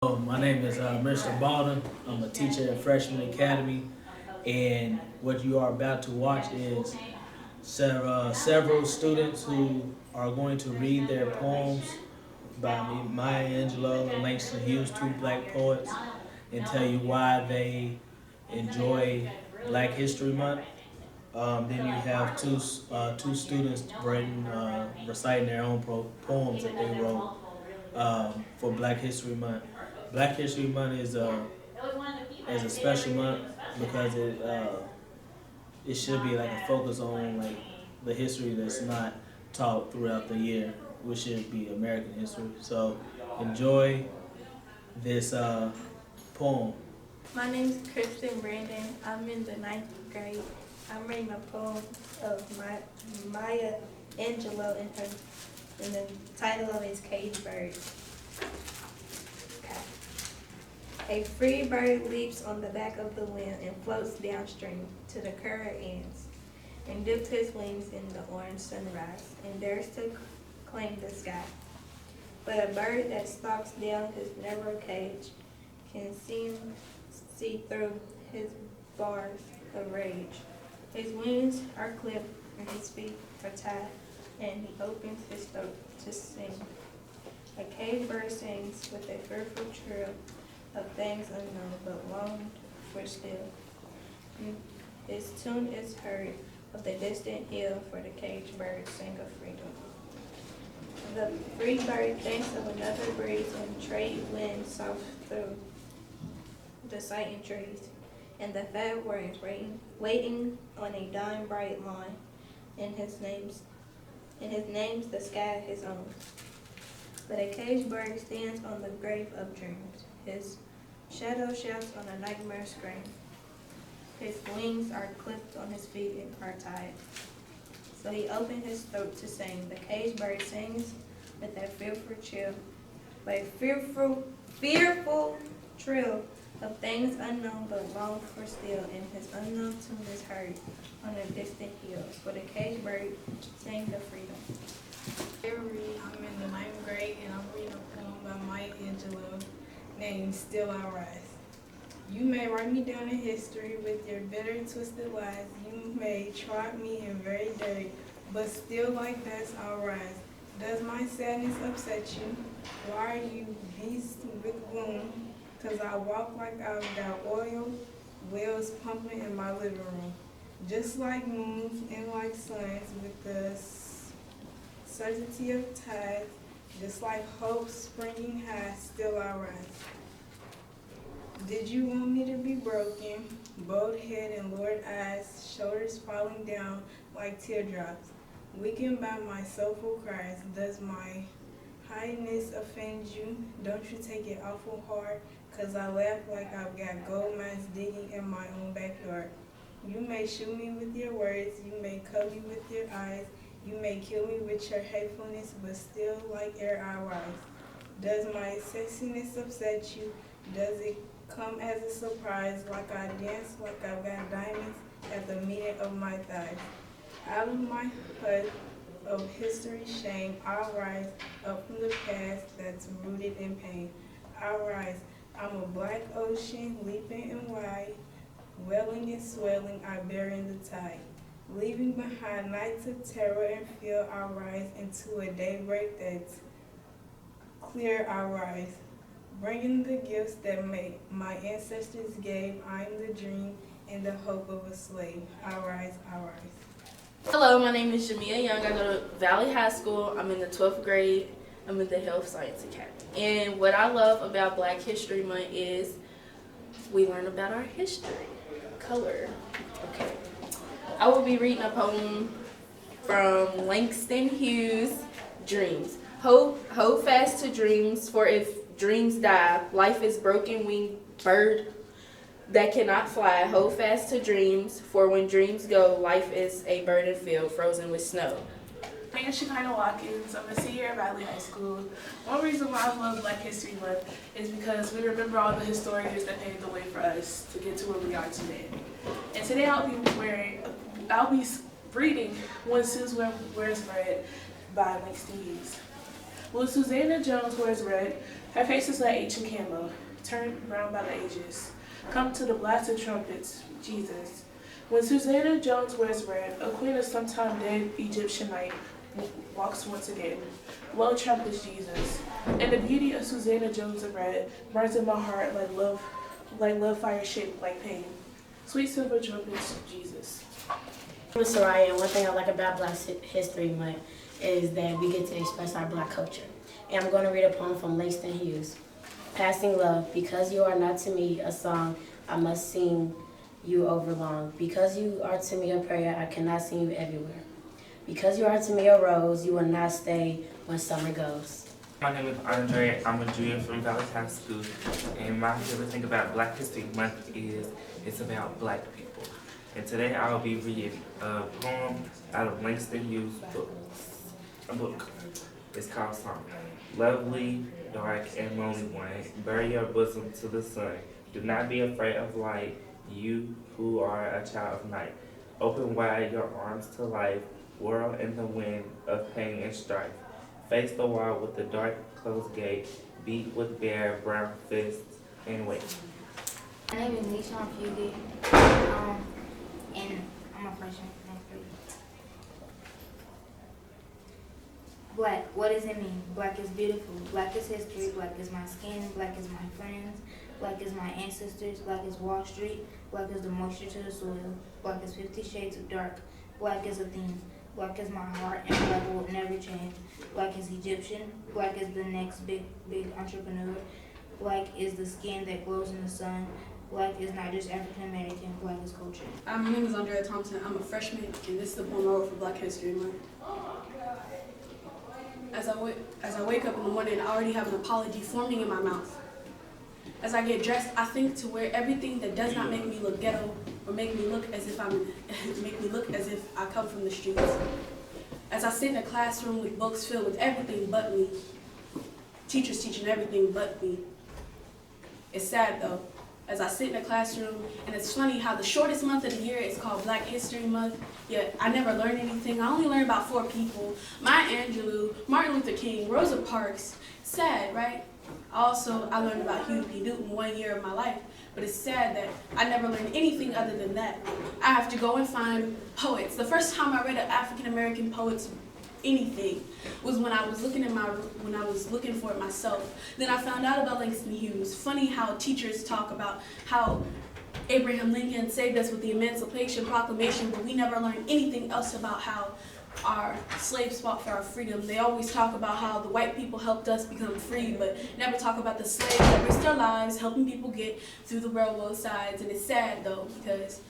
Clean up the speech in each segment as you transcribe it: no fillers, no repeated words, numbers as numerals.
My name is Mr. Baldon. I'm a teacher at Freshman Academy, and what you are about to watch is several students who are going to read their poems by me, Maya Angelou and Langston Hughes, two black poets, and tell you why they enjoy Black History Month. Then you have two students reciting their own poems that they wrote for Black History Month. Black History Month is a special month because it should be like a focus on like the history that's not taught throughout the year, which should be American history. So enjoy this poem. My name is Kristen Brandon. I'm in the ninth grade. I'm reading a poem of Maya Angelou, and the title of it is Caged Bird. Okay. A free bird leaps on the back of the wind and floats downstream to the current ends, and dips his wings in the orange sunrise, and dares to claim the sky. But a bird that stalks down his narrow cage can see through his bars of rage. His wings are clipped and his feet are tied, and he opens his throat to sing. A caged bird sings with a fearful trill of things unknown but longed for still. And his tune is heard of the distant hill, for the caged bird sing of freedom. The free bird thinks of another breeze and trade winds soft through the sighting trees, and the fat worms waiting on a dying bright line, in his name's the sky his own. But a caged bird stands on the grave of dreams. His shadow shouts on a nightmare scream. His wings are clipped on his feet and are tied. So he opened his throat to sing. The caged bird sings with a fearful trill of things unknown but longed for still, and his unknown tune is heard on a distant hill. For the caged bird sings of freedom. I'm in the ninth grade and I'm reading a poem by Maya Angelou named Still I Rise. You may write me down in history with your bitter, twisted lies. You may trot me in very dirt, but still like that's I'll rise. Does my sadness upset you? Why are you beast with gloom? 'Cause I walk like I've got oil wells pumping in my living room. Just like moons and like suns with the certainty of tides, just like hope springing high, still I rise. Did you want me to be broken? Bold head and lurid eyes, shoulders falling down like teardrops, weakened by my soulful cries. Does my highness offend you? Don't you take it awful hard? 'Cause I laugh like I've got gold mines digging in my own backyard. You may shoot me with your words, you may cut me with your eyes, you may kill me with your hatefulness, but still like air I rise. Does my sexiness upset you? Does it come as a surprise, like I dance, like I've got diamonds at the meeting of my thighs? Out of my hut of history's shame, I'll rise up from the past that's rooted in pain. I'll rise. I'm a black ocean, leaping and wide, welling and swelling, I bear in the tide. Leaving behind nights of terror and fear, I'll rise into a daybreak that's clear. I'll rise, bringing the gifts that my ancestors gave. I'm the dream and the hope of a slave. I'll rise, I'll rise. Hello, my name is Jamia Young. I go to Valley High School. I'm in the 12th grade. I'm in the Health Science Academy. And what I love about Black History Month is we learn about our history. Color. Okay. I will be reading a poem from Langston Hughes, Dreams. Hold fast to dreams, for if dreams die, life is broken winged bird that cannot fly. Hold fast to dreams, for when dreams go, life is a burden field frozen with snow. My name is Shekinah Watkins. I'm a senior at Valley High School. One reason why I love Black History Month is because we remember all the historians that paved the way for us to get to where we are today. And today I'll be reading When Susan Wears Red by Langston Hughes. When Susanna Jones wears red, Her face is like ancient camo, turned brown by the ages. Come to the blast of trumpets, Jesus. When Susanna Jones wears red, a queen of sometime dead Egyptian night walks once again. Blow trumpets, Jesus. And the beauty of Susanna Jones in red burns in my heart like love fire shaped like pain. Sweet silver trumpets, Jesus. I'm Soraya, and one thing I like about Black History Month is that we get to express our Black culture. And I'm going to read a poem from Langston Hughes. Passing love, because you are not to me a song, I must sing you over long. Because you are to me a prayer, I cannot sing you everywhere. Because you are to me a rose, you will not stay when summer goes. My name is Andre. I'm a junior from Valley High School, and my favorite thing about Black History Month is it's about Black people. And today I'll be reading a poem out of Langston Hughes' book. It's called Song. Lovely, dark, and lonely one, bury your bosom to the sun. Do not be afraid of light, you who are a child of night. Open wide your arms to life, whirl in the wind of pain and strife. Face the wall with the dark closed gate, beat with bare brown fists, and wait. My name is Nishan Fugi, and I'm a freshman. Black, what does it mean? Black is beautiful. Black is history. Black is my skin. Black is my friends. Black is my ancestors. Black is Wall Street. Black is the moisture to the soil. Black is 50 shades of dark. Black is a theme. Black is my heart, and black will never change. Black is Egyptian. Black is the next big entrepreneur. Black is the skin that glows in the sun. Black is not just African American. Black is culture. My name is Andrea Thompson. I'm a freshman, and this is the poem I wrote for Black History Month. As I wake up in the morning, I already have an apology forming in my mouth. As I get dressed, I think to wear everything that does not make me look ghetto or make me look as if I come from the streets. As I sit in a classroom with books filled with everything but me, teachers teaching everything but me. It's sad though, as I sit in a classroom, and it's funny how the shortest month of the year is called Black History Month, yet I never learned anything. I only learned about 4 people: Maya Angelou, Martin Luther King, Rosa Parks. Sad, right? Also, I learned about Huey P. Newton 1 year of my life, but it's sad that I never learned anything other than that. I have to go and find poets. The first time I read an African American poet's anything was when I was looking for it myself. Then I found out about Langston Hughes. Funny how teachers talk about how Abraham Lincoln saved us with the Emancipation Proclamation, but we never learned anything else about how our slaves fought for our freedom. They always talk about how the white people helped us become free, but never talk about the slaves that risked their lives helping people get through the railroad sides. And it's sad though, because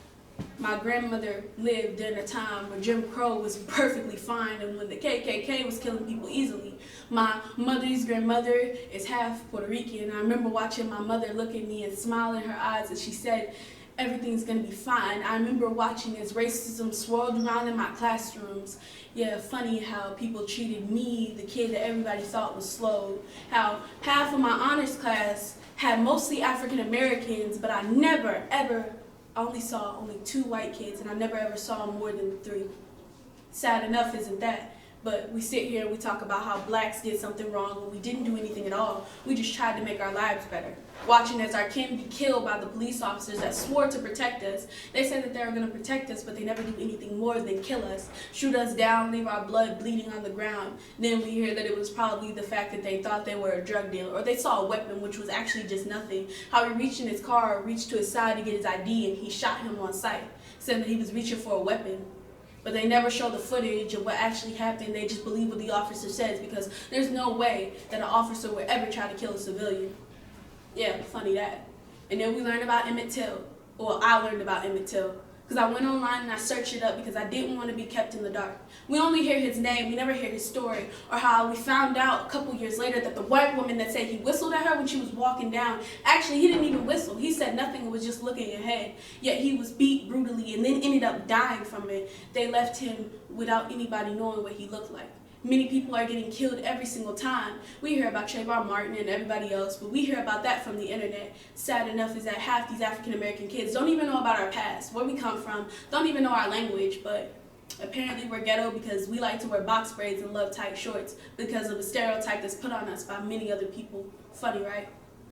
my grandmother lived during a time where Jim Crow was perfectly fine and when the KKK was killing people easily. My mother's grandmother is half Puerto Rican. I remember watching my mother look at me and smile in her eyes as she said, "Everything's gonna be fine." I remember watching as racism swirled around in my classrooms. Yeah, funny how people treated me, the kid that everybody thought was slow. How half of my honors class had mostly African Americans, but I never ever only saw 2 white kids, and I never ever saw more than 3. Sad enough, isn't that? But we sit here and we talk about how blacks did something wrong when we didn't do anything at all. We just tried to make our lives better. Watching as our kin be killed by the police officers that swore to protect us. They said that they were going to protect us, but they never do anything more than kill us, shoot us down, leave our blood bleeding on the ground. Then we hear that it was probably the fact that they thought they were a drug dealer, or they saw a weapon, which was actually just nothing. How he reached in his car, reached to his side to get his ID, and he shot him on sight, saying that he was reaching for a weapon. But they never show the footage of what actually happened. They just believe what the officer says, because there's no way that an officer would ever try to kill a civilian. Yeah, funny that. And then we learned about Emmett Till. Well, I learned about Emmett Till, because I went online and I searched it up because I didn't want to be kept in the dark. We only hear his name, we never hear his story, or how we found out a couple years later that the white woman that said he whistled at her when she was walking down, actually he didn't even whistle. He said nothing and was just looking ahead. Yet he was beat brutally and then ended up dying from it. They left him without anybody knowing what he looked like. Many people are getting killed every single time. We hear about Trayvon Martin and everybody else, but we hear about that from the internet. Sad enough is that half these African American kids don't even know about our past, where we come from, don't even know our language, but apparently we're ghetto because we like to wear box braids and love tight shorts because of a stereotype that's put on us by many other people. Funny, right?